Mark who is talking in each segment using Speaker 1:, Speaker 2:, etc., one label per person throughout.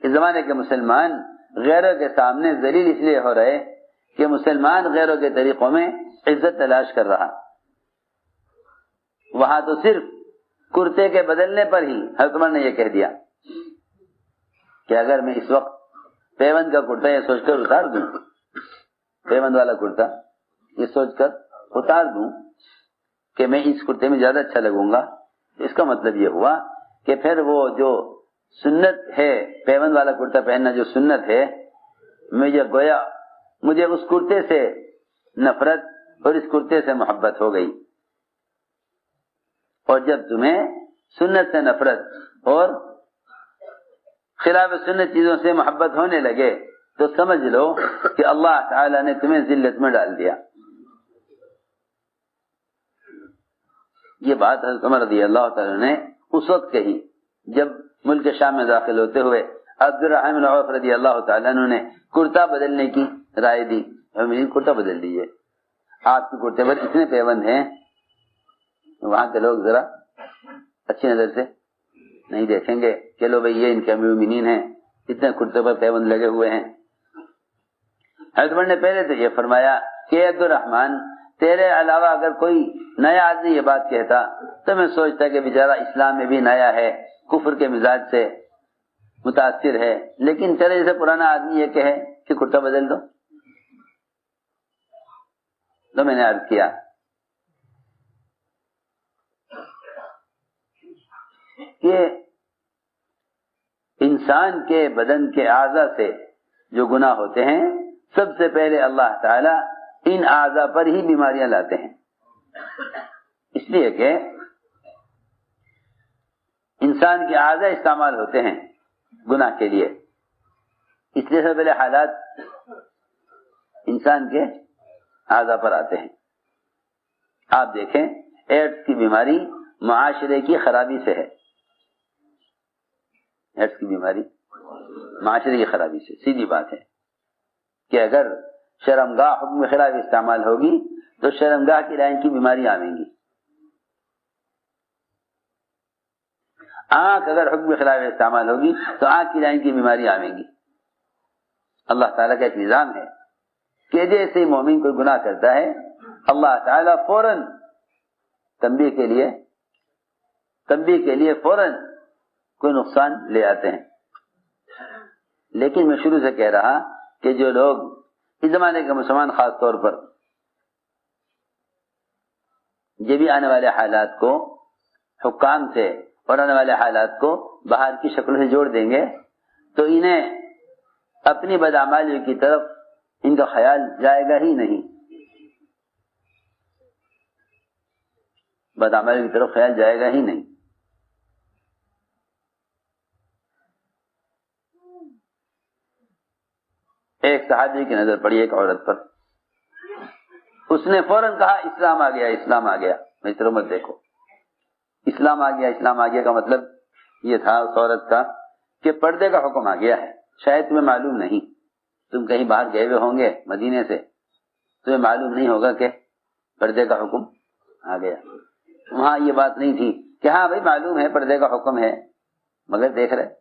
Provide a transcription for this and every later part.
Speaker 1: اس زمانے کے مسلمان غیروں کے سامنے ذلیل اس لیے ہو رہے کہ مسلمان غیروں کے طریقوں میں عزت تلاش کر رہا. وہاں تو صرف کرتے کے بدلنے پر ہی حضرت عمر نے یہ کہہ دیا کہ اگر میں اس وقت پیوند کا کرتا یہ سوچ کر اتار دوں، پیوند والا کرتا یہ سوچ کر اتار دوں کہ میں اس کرتے میں زیادہ اچھا لگوں گا، اس کا مطلب یہ ہوا کہ پھر وہ جو سنت ہے پیوند والا کرتا پہننا جو سنت ہے، مجھے اس کرتے سے نفرت اور اس کرتے سے محبت ہو گئی. اور جب تمہیں سنت سے نفرت اور خلاف سنت چیزوں سے محبت ہونے لگے تو سمجھ لو کہ اللہ تعالی نے تمہیں ذلت میں ڈال دیا. یہ بات حضرت عمر رضی اللہ تعالی نے اس وقت کہی جب ملک شام میں داخل ہوتے ہوئے عبد الرحمن بن عوف رضی اللہ تعالیٰ عنہ نے کرتا بدلنے کی رائے دی. کرتا بدل دیجیے، آپ کے کرتے پر اتنے پیوند ہیں وہاں کے لوگ ذرا اچھی نظر سے نہیں دیکھیں گے کہ لو بھائی یہ ان کے امیر المومنین ہیں، اتنے کرتے پر پیوند لگے ہوئے ہیں. حضرت عمر نے پہلے تو یہ فرمایا کہ عبد الرحمن تیرے علاوہ اگر کوئی نیا آدمی یہ بات کہتا تو میں سوچتا کہ بیچارہ اسلام میں بھی نیا ہے، کفر کے مزاج سے متاثر ہے، لیکن تیرے جیسے پرانا آدمی یہ کہے کہ کرتا بدل دو. تو میں نے عرض کیا کہ انسان کے بدن کے اعضاء سے جو گناہ ہوتے ہیں سب سے پہلے اللہ تعالی ان اعضاء پر ہی بیماریاں لاتے ہیں، اس لیے کہ انسان کے اعضاء استعمال ہوتے ہیں گناہ کے لیے، اس لیے سب پہلے حالات انسان کے اعضاء پر آتے ہیں. آپ دیکھیں ایڈز کی بیماری معاشرے کی خرابی سے ہے، ایڈز کی بیماری معاشرے کی خرابی سے، سیدھی بات ہے کہ اگر شرمگاہ حکم خلاف استعمال ہوگی تو شرمگاہ کی لائن کی بیماری آئیں گی. آنکھ اگر حکم خلاف استعمال ہوگی تو آنکھ کی لائن کی بیماری آئیں گی. اللہ تعالیٰ کا ایک نظام ہے کہ جیسے مومن کوئی گناہ کرتا ہے اللہ تعالیٰ فوراً تنبیہ کے لیے فوراً کوئی نقصان لے آتے ہیں. لیکن میں شروع سے کہہ رہا کہ جو لوگ اس زمانے کے مسلمان خاص طور پر یہ بھی آنے والے حالات کو حکام سے اور آنے والے حالات کو باہر کی شکل سے جوڑ دیں گے تو انہیں اپنی بدعمالیوں کی طرف ان کا خیال جائے گا ہی نہیں، بدعمالیوں کی طرف خیال جائے گا ہی نہیں. ایک صحابی کی نظر پڑی ایک عورت پر، اس نے فوراً کہا اسلام آ گیا، اسلام آ گیا. میں اس طرح مت دیکھو، اسلام آ گیا، اسلام آ گیا کا مطلب یہ تھا اس عورت کا کہ پردے کا حکم آ گیا ہے. شاید تمہیں معلوم نہیں، تم کہیں باہر گئے ہوئے ہوں گے مدینے سے، تمہیں معلوم نہیں ہوگا کہ پردے کا حکم آ گیا. وہاں یہ بات نہیں تھی کہ ہاں بھائی معلوم ہے پردے کا حکم ہے مگر دیکھ رہے،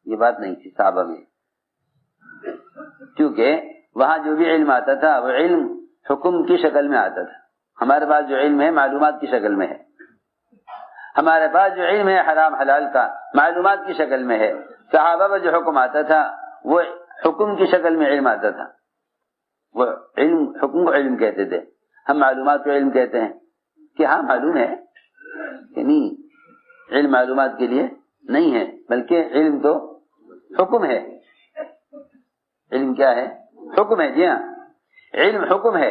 Speaker 1: یہ بات نہیں تھی صحابہ میں، کیونکہ وہاں جو بھی علم آتا تھا وہ علم حکم کی شکل میں آتا تھا. ہمارے پاس جو علم ہے معلومات کی شکل میں ہے، ہمارے پاس جو علم ہے حرام حلال کا معلومات کی شکل میں ہے. صحابہ میں جو حکم آتا تھا وہ حکم کی شکل میں علم آتا تھا. وہ علم حکم کو علم کہتے تھے، ہم معلومات کو علم کہتے ہیں کہ ہاں معلوم ہے کہ نہیں، علم معلومات کے لیے نہیں ہے بلکہ علم تو حکم ہے. علم کیا ہے؟ حکم ہے. جی ہاں، علم حکم ہے،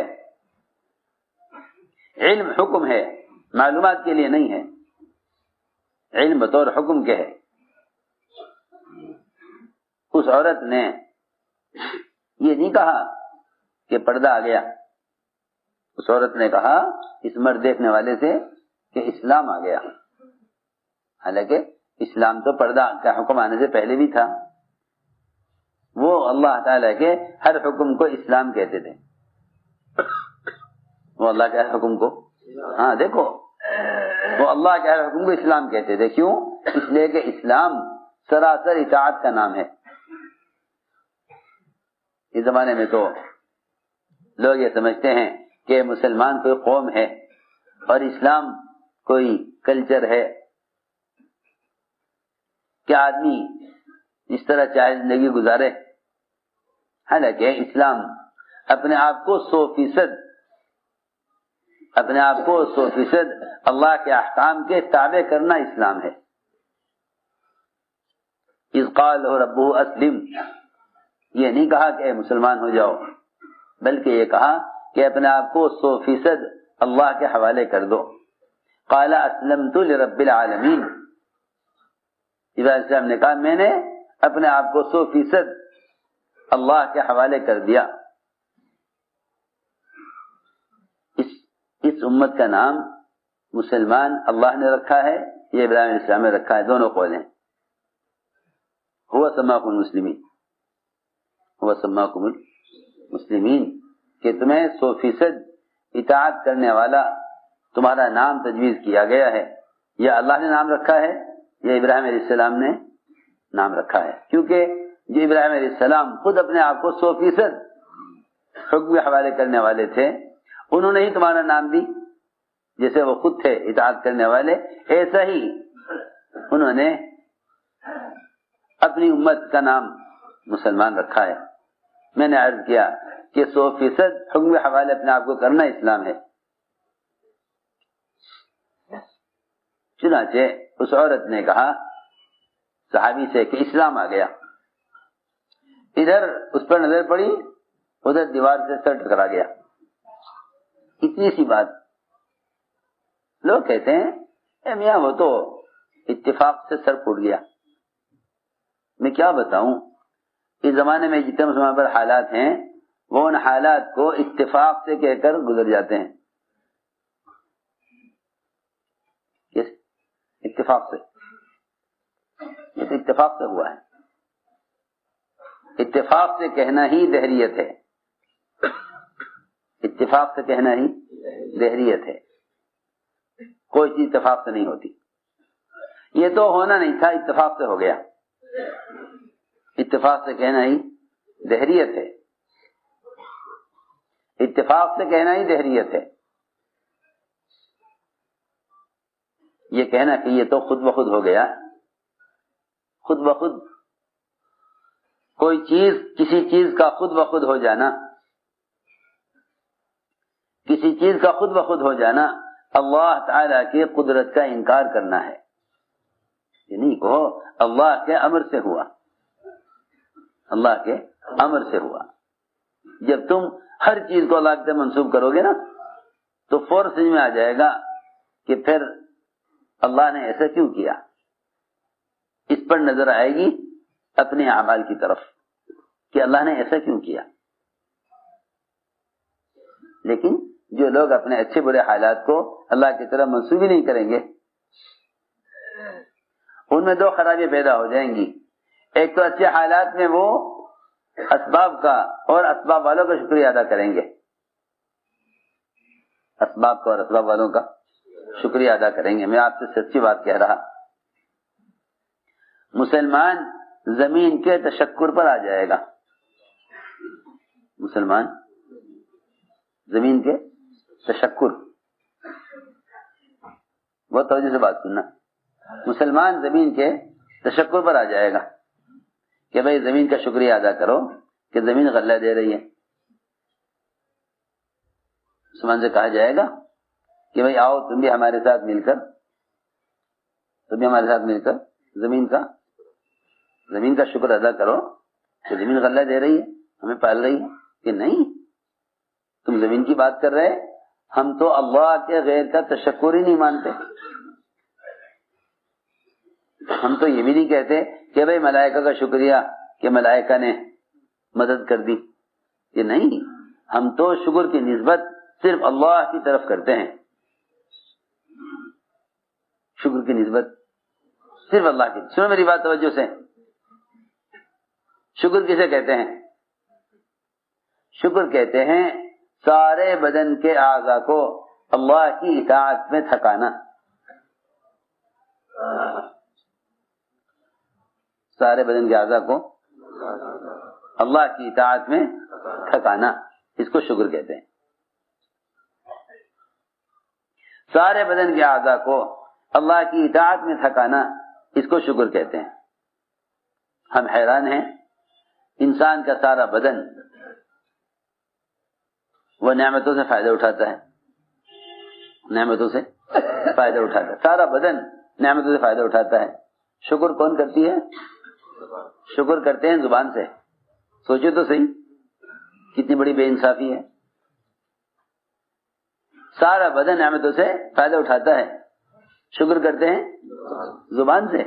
Speaker 1: علم حکم ہے، معلومات کے لیے نہیں ہے. علم بطور حکم کے ہے. اس عورت نے یہ نہیں کہا کہ پردہ آ گیا، اس عورت نے کہا اس مرد دیکھنے والے سے کہ اسلام آ گیا. حالانکہ اسلام تو پردہ کا حکم آنے سے پہلے بھی تھا. وہ اللہ تعالیٰ کے ہر حکم کو اسلام کہتے تھے. وہ اللہ کے ہر حکم کو، ہاں دیکھو، وہ اللہ کے ہر حکم کو اسلام کہتے تھے. کیوں؟ اس لیے کہ اسلام سراسر اطاعت کا نام ہے. اس زمانے میں تو لوگ یہ سمجھتے ہیں کہ مسلمان کوئی قوم ہے اور اسلام کوئی کلچر ہے کہ آدمی اس طرح چاہے زندگی گزارے. حالانکہ اسلام اپنے آپ کو 100% اللہ کے احکام کے تابع کرنا اسلام ہے. اذ قال ربہ اسلم، یہ نہیں کہا کہ اے مسلمان ہو جاؤ، بلکہ یہ کہا کہ اپنے آپ کو 100% اللہ کے حوالے کر دو. قال اسلمت لرب العالمین، ابراہیم علیہ السلام نے کہا میں نے اپنے آپ کو 100% اللہ کے حوالے کر دیا. اس امت کا نام مسلمان اللہ نے رکھا ہے، یہ ابراہیم علیہ السلام نے رکھا ہے، دونوں قول ہیں. هو سماکم المسلمین، هو سماکم المسلمین، کہ تمہیں 100% اطاعت کرنے والا تمہارا نام تجویز کیا گیا ہے. یا اللہ نے نام رکھا ہے یا ابراہیم علیہ السلام نے نام رکھا ہے، کیونکہ جو ابراہیم علیہ السلام خود اپنے آپ کو 100% حکم کے حوالے کرنے والے تھے، انہوں نے ہی تمہارا نام دی. جیسے وہ خود تھے اطاعت کرنے والے، ایسا ہی انہوں نے اپنی امت کا نام مسلمان رکھا ہے. میں نے عرض کیا کہ 100% حکم کے حوالے اپنے آپ کو کرنا اسلام ہے. چنانچہ اس عورت نے کہا صحابی سے کہ اسلام آ گیا. ادھر اس پر نظر پڑی، ادھر دیوار سے سر ٹکرا گیا. اتنی سی بات. لوگ کہتے ہیں اے میاں وہ تو اتفاق سے سر پھوٹ گیا. میں کیا بتاؤں، اس زمانے میں جتنے مسلمان پر حالات ہیں وہ ان حالات کو اتفاق سے کہہ کر گزر جاتے ہیں. کس اتفاق سے؟ یہ تو اتفاق سے ہوا ہے. اتفاق سے کہنا ہی دہریت ہے. اتفاق سے کہنا ہی دہریت ہے. کوئی چیز اتفاق سے نہیں ہوتی. یہ تو ہونا نہیں تھا، اتفاق سے ہو گیا. اتفاق سے کہنا ہی دہریت ہے. اتفاق سے کہنا ہی دہریت ہے. یہ کہنا کہ یہ تو خود بخود ہو گیا، خود بخود کوئی چیز، کسی چیز کا خود بخود ہو جانا، کسی چیز کا خود بخود ہو جانا اللہ تعالی کی قدرت کا انکار کرنا ہے. یہ نہیں کہو اللہ کے امر سے ہوا، اللہ کے امر سے ہوا. جب تم ہر چیز کو اللہ سے منسوب کرو گے نا تو فوراً سمجھ میں آ جائے گا کہ پھر اللہ نے ایسا کیوں کیا. اس پر نظر آئے گی اپنے اعمال کی طرف کہ اللہ نے ایسا کیوں کیا. لیکن جو لوگ اپنے اچھے برے حالات کو اللہ کی طرف منسوب ہی نہیں کریں گے، ان میں دو خرابیاں پیدا ہو جائیں گی. ایک تو اچھے حالات میں وہ اسباب کا اور اسباب والوں کا شکریہ ادا کریں گے، اسباب کا اور اسباب والوں کا شکریہ ادا کریں گے. میں آپ سے سچی بات کہہ رہا، مسلمان زمین کے تشکر پر آ جائے گا. مسلمان زمین کے تشکر، بہت توجہ سے بات سننا، مسلمان زمین کے تشکر پر آ جائے گا کہ بھئی زمین کا شکریہ ادا کرو کہ زمین غلہ دے رہی ہے. مسلمان سے کہا جائے گا کہ بھئی آؤ تم بھی ہمارے ساتھ مل کر زمین کا شکر ادا کرو کہ زمین غلہ دے رہی ہے، ہمیں پال رہی ہے. کہ نہیں، تم زمین کی بات کر رہے، ہم تو اللہ کے غیر کا تشکر ہی نہیں مانتے. ہم تو یہ بھی نہیں کہتے کہ بھئی ملائکہ کا شکریہ کہ ملائکہ نے مدد کر دی. کہ نہیں، ہم تو شکر کی نسبت صرف اللہ کی طرف کرتے ہیں. شکر کی نسبت صرف اللہ کی. سنو میری بات توجہ سے. شکر کسے کہتے ہیں؟ شکر کہتے ہیں سارے بدن کے اعضاء کو اللہ کی اطاعت میں تھکانا. سارے بدن کے اعضاء کو اللہ کی اطاعت میں تھکانا اس کو شکر کہتے ہیں. سارے بدن کے اعضاء کو اللہ کی اطاعت میں تھکانا اس کو شکر کہتے ہیں. ہم حیران ہیں، انسان کا سارا بدن وہ نعمتوں سے فائدہ اٹھاتا ہے، نعمتوں سے فائدہ اٹھاتا ہے، سارا بدن نعمتوں سے فائدہ اٹھاتا ہے. شکر کون کرتی ہے؟ شکر کرتے ہیں زبان سے. سوچو تو صحیح، کتنی بڑی بے انصافی ہے. سارا بدن نعمتوں سے فائدہ اٹھاتا ہے، شکر کرتے ہیں زبان سے.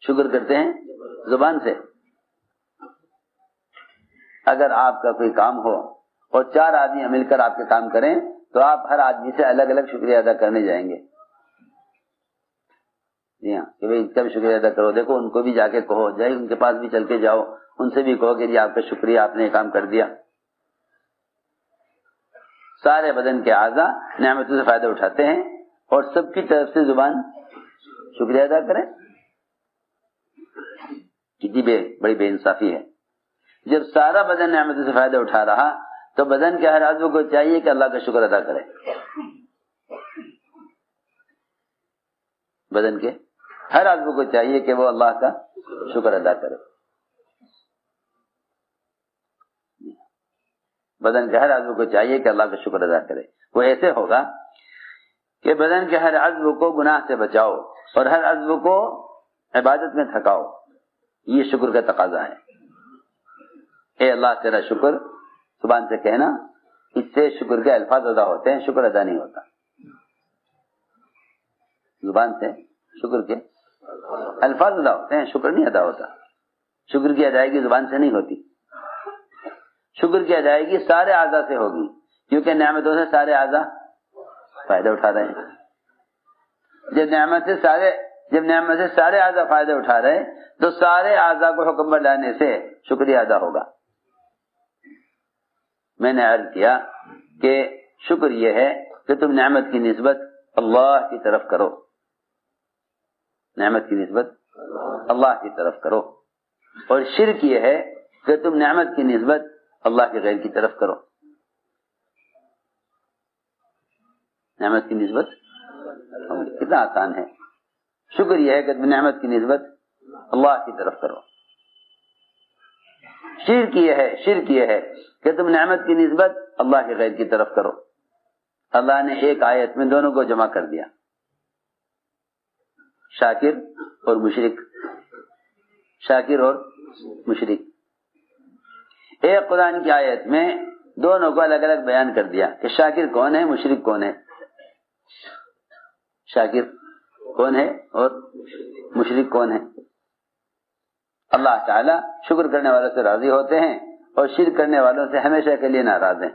Speaker 1: شکر کرتے ہیں زبان سے. اگر آپ کا کوئی کام ہو اور 4 آدمی مل کر آپ کے کام کریں تو آپ ہر آدمی سے الگ الگ شکریہ ادا کرنے جائیں گے. جی ہاں، کہ بھائی اس کا بھی شکریہ ادا کرو. دیکھو ان کو بھی جا کے کہو، جائے ان کے پاس بھی چل کے جاؤ، ان سے بھی کہو کہ جی آپ کا شکریہ، آپ نے یہ کام کر دیا. سارے بدن کے اعضاء نعمتوں سے فائدہ اٹھاتے ہیں اور سب کی طرف سے زبان شکریہ ادا کریں. کتنی بڑی بے انصافی ہے. جب سارا بدن نعمتوں سے فائدہ اٹھا رہا تو بدن کے ہر عضو کو چاہیے کہ اللہ کا شکر ادا کرے. بدن کے ہر عضو کو چاہیے کہ وہ اللہ کا شکر ادا کرے. بدن کے ہر عضو کو چاہیے کہ اللہ کا شکر ادا کرے. وہ ایسے ہوگا کہ بدن کے ہر عضو کو گناہ سے بچاؤ اور ہر عضو کو عبادت میں تھکاؤ. یہ شکر کا تقاضا ہے. اے اللہ تیرا شکر زبان سے کہنا، اس سے شکر کے الفاظ ادا ہوتے ہیں، شکر ادا نہیں ہوتا. زبان سے شکر کے الفاظ ادا ہوتے ہیں، شکر نہیں ادا ہوتا. شکر کی ادائیگی زبان سے نہیں ہوتی. شکر کی ادائیگی سارے اعضاء سے ہوگی، کیونکہ نعمتوں سے سارے اعضاء فائدہ اٹھا رہے ہیں. جب نعمت سے سارے اعضاء فائدہ اٹھا رہے ہیں تو سارے اعضاء کو حکم پر لانے سے شکریہ ادا ہوگا. میں نے عرض کیا کہ شکر یہ ہے کہ تم نعمت کی نسبت اللہ کی طرف کرو، نعمت کی نسبت اللہ کی طرف کرو. اور شرک یہ ہے کہ تم نعمت کی نسبت اللہ کے غیر کی طرف کرو. نعمت کی نسبت کتنا آسان ہے. شکر یہ ہے کہ تم نعمت کی نسبت اللہ کی طرف کرو. شرک یہ ہے کہ تم نعمت کی نسبت اللہ کے غیر کی طرف کرو. اللہ نے ایک آیت میں دونوں کو جمع کر دیا، شاکر اور مشرک. شاکر اور مشرک. ایک قرآن کی آیت میں دونوں کو الگ الگ بیان کر دیا کہ شاکر کون ہے، مشرک کون ہے. شاکر کون ہے اور مشرک کون ہے. اللہ تعالیٰ شکر کرنے والوں سے راضی ہوتے ہیں اور شرک کرنے والوں سے ہمیشہ کے لیے ناراض ہیں.